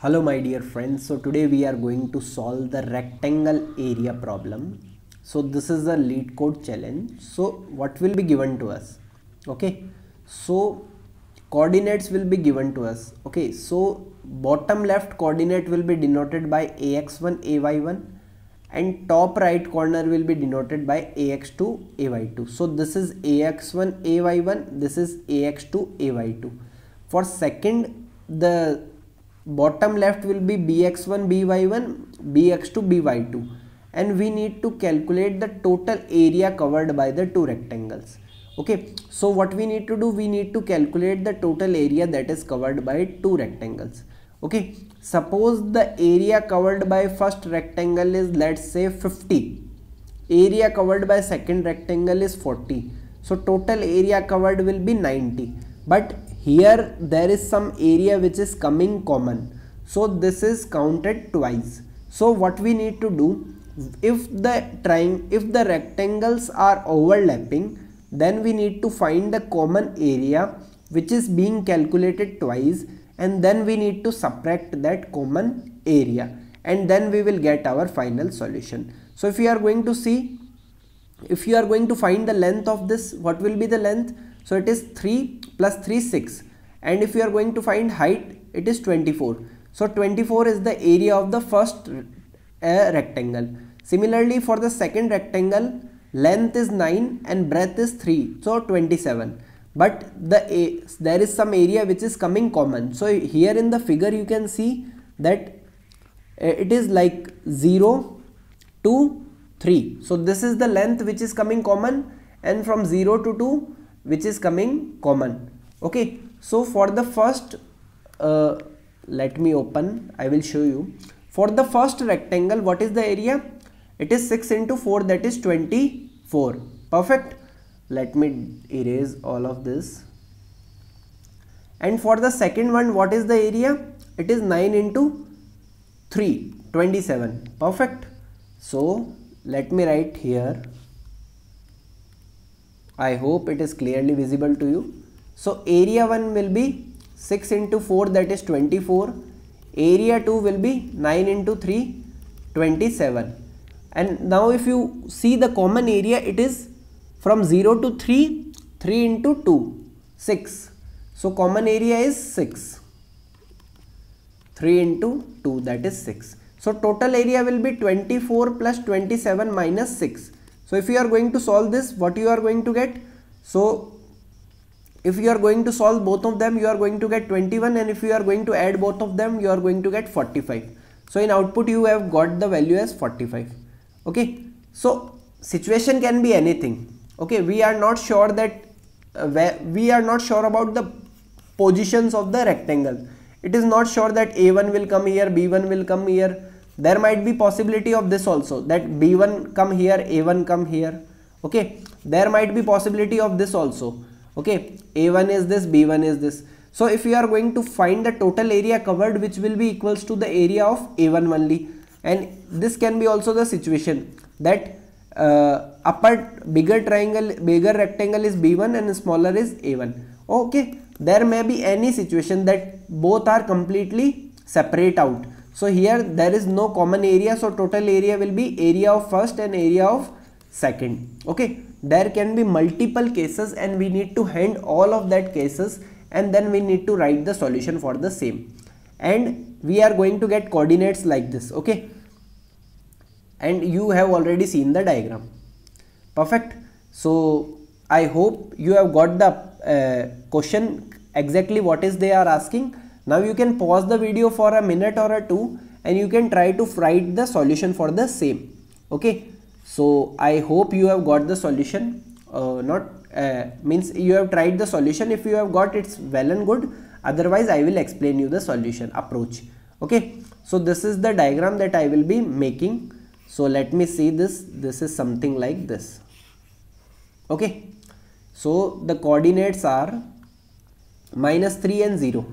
Hello my dear friends, so today we are going to solve the rectangle area problem. So this is the lead code challenge. So what will be given to us? Okay, so coordinates will be given to us. Okay, so bottom left coordinate will be denoted by ax1 ay1 and top right corner will be denoted by ax2 ay2. So this is ax1 ay1, this is ax2 ay2. For second, the bottom left will be bx1 by1 bx2 by2, and we need to calculate the total area covered by the two rectangles. Okay, so what we need to do, we need to calculate the total area that is covered by two rectangles. Okay, suppose the area covered by first rectangle is, let's say, 50, area covered by second rectangle is 40, so total area covered will be 90. But here there is some area which is coming common, so this is counted twice. So what we need to do, if the rectangles are overlapping, then we need to find the common area which is being calculated twice, and then we need to subtract that common area, and then we will get our final solution. So if you are going to see, if you are going to find the length of this, what will be the length? So it is 3 plus 3 6, and if you are going to find height, it is 24. So 24 is the area of the first rectangle. Similarly, for the second rectangle, length is 9 and breadth is 3, so 27. But there is some area which is coming common. So here in the figure you can see that it is like 0 to 3. So this is the length which is coming common, and from 0 to 2 which is coming common. Okay, so for the first let me open, I will show you. For the first rectangle, what is the area? It is 6 into 4, that is 24. Perfect. Let me erase all of this. And for the second one, what is the area? It is 9 into 3, 27. Perfect. So let me write here. I hope it is clearly visible to you. So area 1 will be 6 into 4, that is 24. Area 2 will be 9 into 3, 27. And now if you see the common area, it is from 0 to 3, 3 into 2, 6. So common area is 6. 3 into 2, that is 6. So total area will be 24 plus 27 minus 6. So if you are going to solve this, what you are going to get? So if you are going to solve both of them, you are going to get 21, and if you are going to add both of them, you are going to get 45. So in output you have got the value as 45. Okay, so situation can be anything. Okay, we are not sure that we are not sure about the positions of the rectangle. It is not sure that A1 will come here, B1 will come here. There might be possibility of this also, that B1 come here, A1 come here. Okay, there might be possibility of this also. Okay, A1 is this, B1 is this. So if you are going to find the total area covered, which will be equals to the area of A1 only, and this can be also the situation that bigger rectangle is B1 and smaller is A1. Okay, there may be any situation that both are completely separate out. So here there is no common area, so total area will be area of first and area of second. Okay, there can be multiple cases, and we need to hand all of that cases, and then we need to write the solution for the same, and we are going to get coordinates like this. Okay, and you have already seen the diagram. Perfect. So I hope you have got the question exactly what is they are asking. Now you can pause the video for a minute or two, and you can try to write the solution for the same. Okay, so I hope you have got the solution. Means you have tried the solution. If you have got, it's well and good. Otherwise I will explain you the solution approach. Okay, so this is the diagram that I will be making. So let me see this. This is something like this. Okay, so the coordinates are -3 and 0.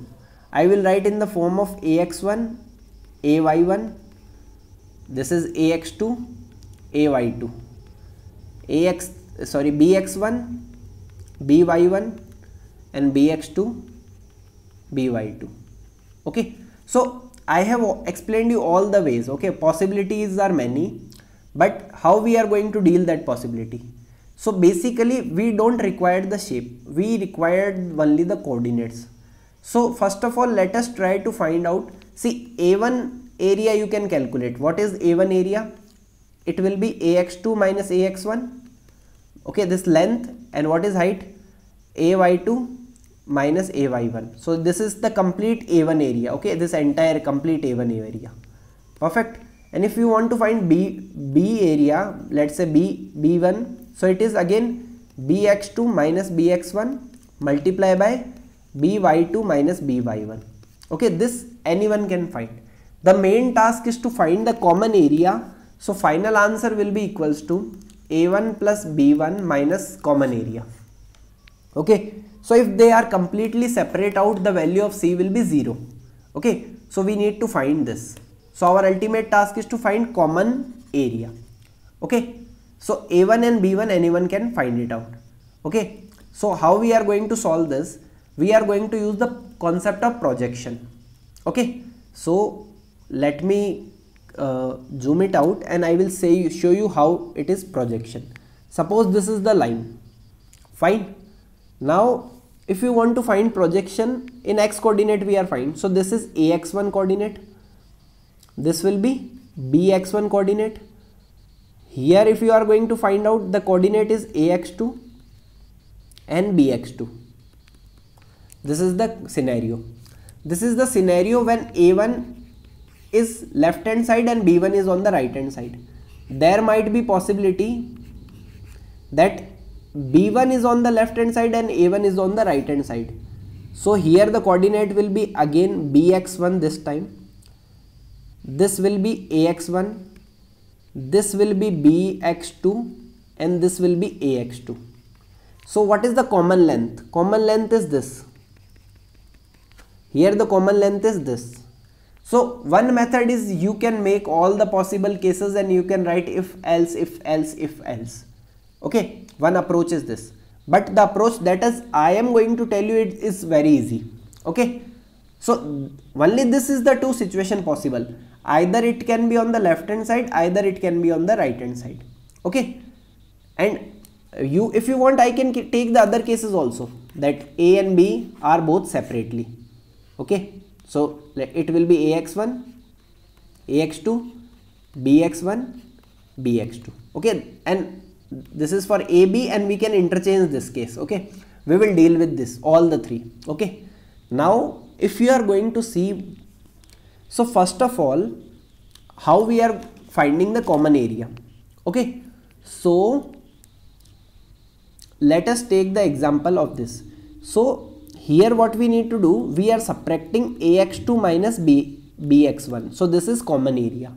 I will write in the form of ax1, ay1, this is ax2, ay2, bx1, by1 and bx2, by2. Okay, so I have explained you all the ways. Okay, possibilities are many, but how we are going to deal that possibility? So basically we don't require the shape, we required only the coordinates. So first of all, let us try to find out. See, A1 area you can calculate. What is A1 area? It will be AX2 minus AX1. Okay, this length, and what is height? AY2 minus AY1. So this is the complete A1 area. Okay, this entire complete A1 area. Perfect. And if you want to find B area, let's say B1, so it is again BX2 minus BX1 multiply by BY2 minus BY1. Okay, this anyone can find. The main task is to find the common area. So final answer will be equals to A1 plus B1 minus common area. Okay, so if they are completely separate out, the value of C will be 0. Okay, so we need to find this. So our ultimate task is to find common area. Okay, so A1 and B1 anyone can find it out. Okay, so how we are going to solve this? We are going to use the concept of projection. Okay, so let me zoom it out and I will show you how it is projection. Suppose this is the line. Fine. Now if you want to find projection in x coordinate, we are fine. So this is AX1 coordinate. This will be BX1 coordinate. Here if you are going to find out, the coordinate is AX2 and BX2. This is the scenario. This is the scenario when A1 is left hand side and B1 is on the right hand side. There might be possibility that B1 is on the left hand side and A1 is on the right hand side. So here the coordinate will be again BX1 this time. This will be AX1. This will be BX2 and this will be AX2. So what is the common length? Common length is this. Here the common length is this. So one method is you can make all the possible cases and you can write if else, if else, if else. Okay, one approach is this. But the approach that is I am going to tell you, it is very easy. Okay, so only this is the two situation possible. Either it can be on the left hand side, either it can be on the right hand side. Okay, and if you want, I can take the other cases also, that A and B are both separately. Okay, so it will be AX1, AX2, BX1, BX2. Okay, and this is for AB and we can interchange this case. Okay, we will deal with this, all the three. Okay, now if you are going to see, so first of all, how we are finding the common area. Okay, so let us take the example of this. So here what we need to do, we are subtracting AX2 minus BX1. So this is common area.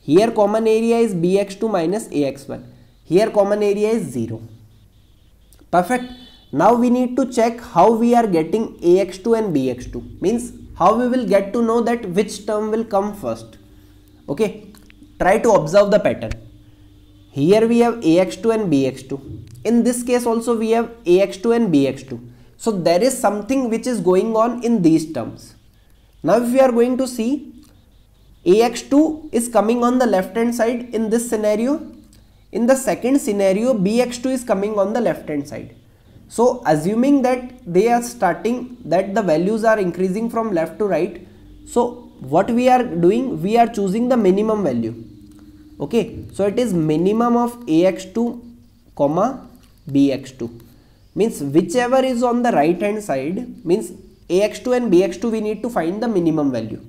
Here common area is BX2 minus AX1. Here common area is 0. Perfect. Now we need to check how we are getting AX2 and BX2. Means how we will get to know that which term will come first. Okay, try to observe the pattern. Here we have AX2 and BX2. In this case also we have AX2 and BX2. So there is something which is going on in these terms. Now if we are going to see, AX2 is coming on the left hand side in this scenario. In the second scenario, BX2 is coming on the left hand side. So assuming that they are starting, that the values are increasing from left to right. So what we are doing, we are choosing the minimum value. Okay, so it is minimum of AX2 comma BX2. Means whichever is on the right hand side, means AX2 and BX2 we need to find the minimum value.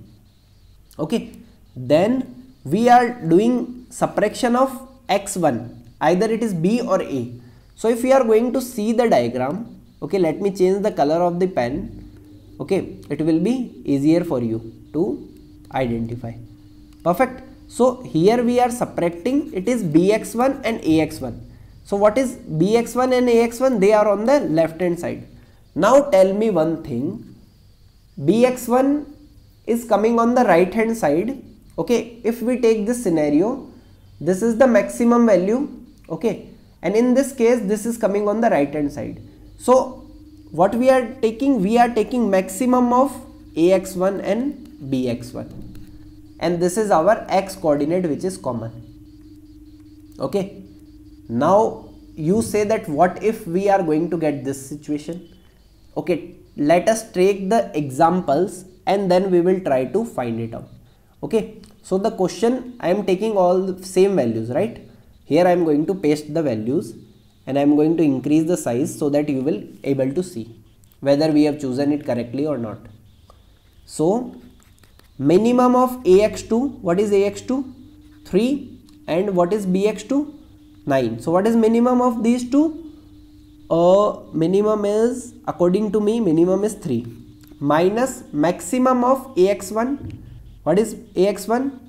Okay, then we are doing subtraction of X1, either it is B or A. So if we are going to see the diagram, okay, let me change the color of the pen. Okay, it will be easier for you to identify. Perfect. So here we are subtracting, it is BX1 and AX1. So what is BX1 and AX1? They are on the left hand side. Now tell me one thing, BX1 is coming on the right hand side. Okay, if we take this scenario, this is the maximum value. Okay, and in this case this is coming on the right hand side. So what we are taking maximum of AX1 and BX1. and this is our x coordinate which is common. Okay, now you say that what if we are going to get this situation? Okay, let us take the examples and then we will try to find it out. Okay, so the question, I am taking all the same values, right? Here I am going to paste the values and I am going to increase the size so that you will able to see whether we have chosen it correctly or not. So minimum of ax2, what is ax2? 3, and what is bx2? 9. So what is minimum of these two? Minimum is, according to me, minimum is 3 minus maximum of ax1. What is ax1?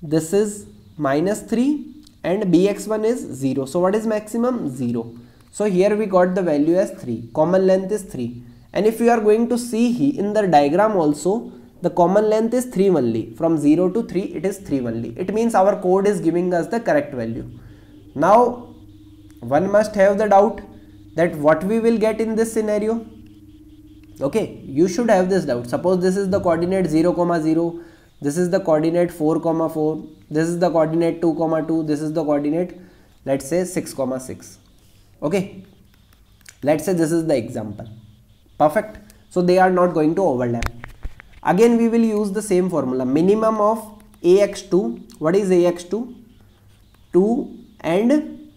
This is minus 3 and bx1 is 0. So what is maximum? 0. So here we got the value as 3. Common length is 3. And if you are going to see in the diagram also, the common length is 3 only. From 0 to 3 it is 3 only. It means our code is giving us the correct value. Now one must have the doubt that what we will get in this scenario. Okay, you should have this doubt. Suppose this is the coordinate 0, 0, this is the coordinate 4, 4, this is the coordinate 2, 2, this is the coordinate, let's say 6, 6. Okay, let's say this is the example. Perfect. So they are not going to overlap. Again we will use the same formula. Minimum of ax2, what is ax2? 2, and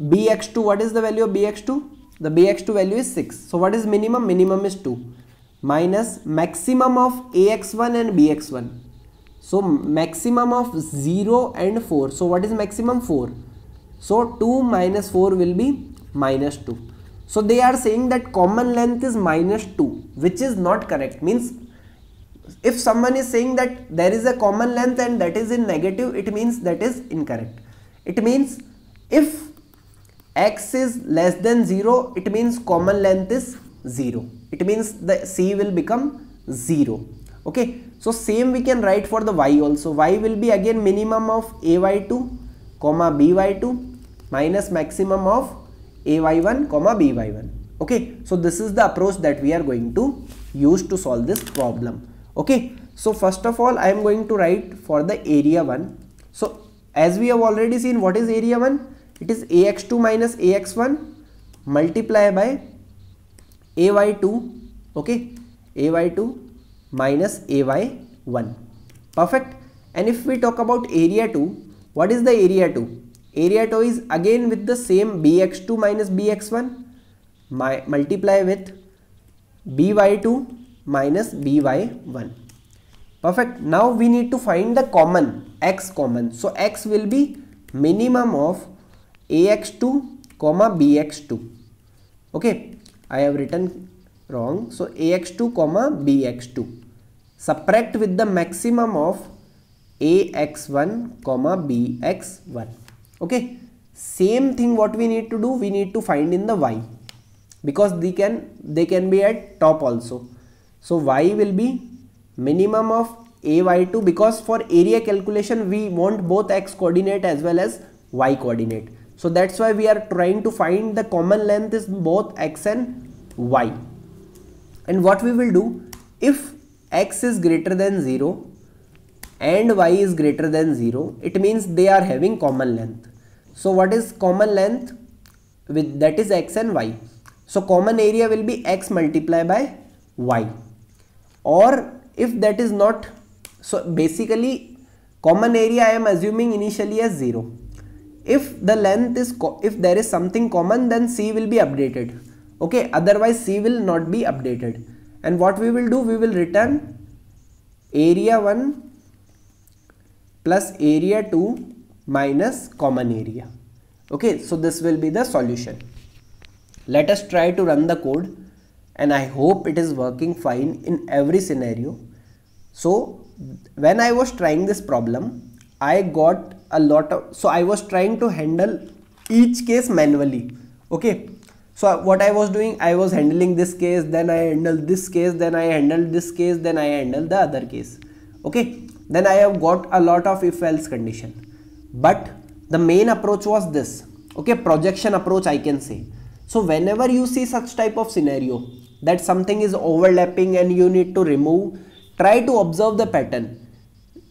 bx2, what is the value of bx2? The bx2 value is 6. So what is minimum? Minimum is 2 minus maximum of ax1 and bx1. So maximum of 0 and 4. So what is maximum? 4. So 2 minus 4 will be minus 2. So they are saying that common length is minus 2, which is not correct. Means if someone is saying that there is a common length and that is in negative, it means that is incorrect. It means if x is less than 0, it means common length is 0. It means the c will become 0. Okay, so same we can write for the y also. Y will be again minimum of ay2 comma by2 minus maximum of ay1 comma by1. Okay, so this is the approach that we are going to use to solve this problem. Okay, so first of all I am going to write for the area 1. So as we have already seen, what is area 1? It is ax2 minus ax1 multiply by ay2, okay, ay2 minus ay1. Perfect. And if we talk about area 2, what is the area 2? Area 2 is again with the same bx2 minus bx1 multiply with by2 minus by1. Perfect. Now we need to find the common, x common. So x will be minimum of ax2 comma bx2. Okay, I have written wrong. So ax2 comma bx2 subtract with the maximum of ax1 comma bx1. Okay, same thing what we need to do, we need to find in the y, because they can be at top also. So y will be minimum of ay2, because for area calculation we want both x coordinate as well as y coordinate. So that's why we are trying to find the common length is both x and y. And what we will do, if x is greater than 0 and y is greater than 0, it means they are having common length. So what is common length? With that is x and y. So common area will be x multiplied by y. Or if that is not, so basically common area I am assuming initially as 0. If the length is, if there is something common, then c will be updated. Okay, otherwise c will not be updated. And what we will do, we will return area 1 plus area 2 minus common area. Okay, so this will be the solution. Let us try to run the code, and I hope it is working fine in every scenario. So when I was trying this problem, I got a lot of, so I was trying to handle each case manually. Okay, so what I was doing, I was handling this case, then I handled this case, then I handled this case, then I handled the other case. Okay, then I have got a lot of if else condition. But the main approach was this, okay, projection approach I can say. So whenever you see such type of scenario that something is overlapping and you need to remove try to observe the pattern.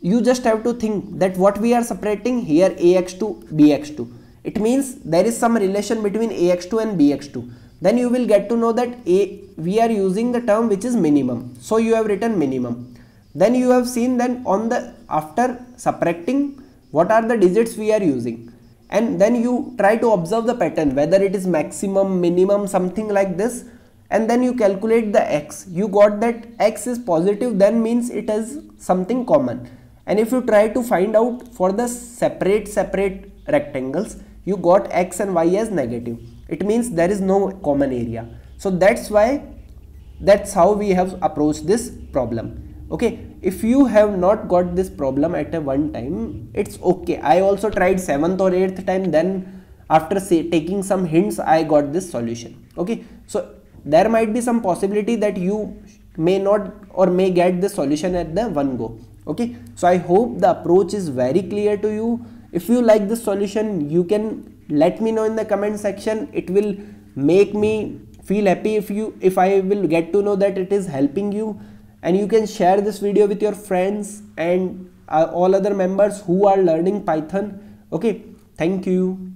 You just have to think that what we are separating here, ax2, bx2. It means there is some relation between ax2 and bx2. Then you will get to know that we are using the term which is minimum. So you have written minimum. Then you have seen then on the after subtracting what are the digits we are using. And then you try to observe the pattern whether it is maximum, minimum, something like this. And then you calculate the x. You got that x is positive, then means it is something common. And if you try to find out for the separate rectangles, you got x and y as negative. It means there is no common area. So that's how we have approached this problem. Okay, if you have not got this problem at a one time, it's okay. I also tried 7th or 8th time, then after taking some hints, I got this solution. Okay, so there might be some possibility that you may not or may get the solution at the one go. Okay, so I hope the approach is very clear to you. If you like this solution, you can let me know in the comment section. It will make me feel happy if I will get to know that it is helping you. And you can share this video with your friends and all other members who are learning Python. Okay, thank you.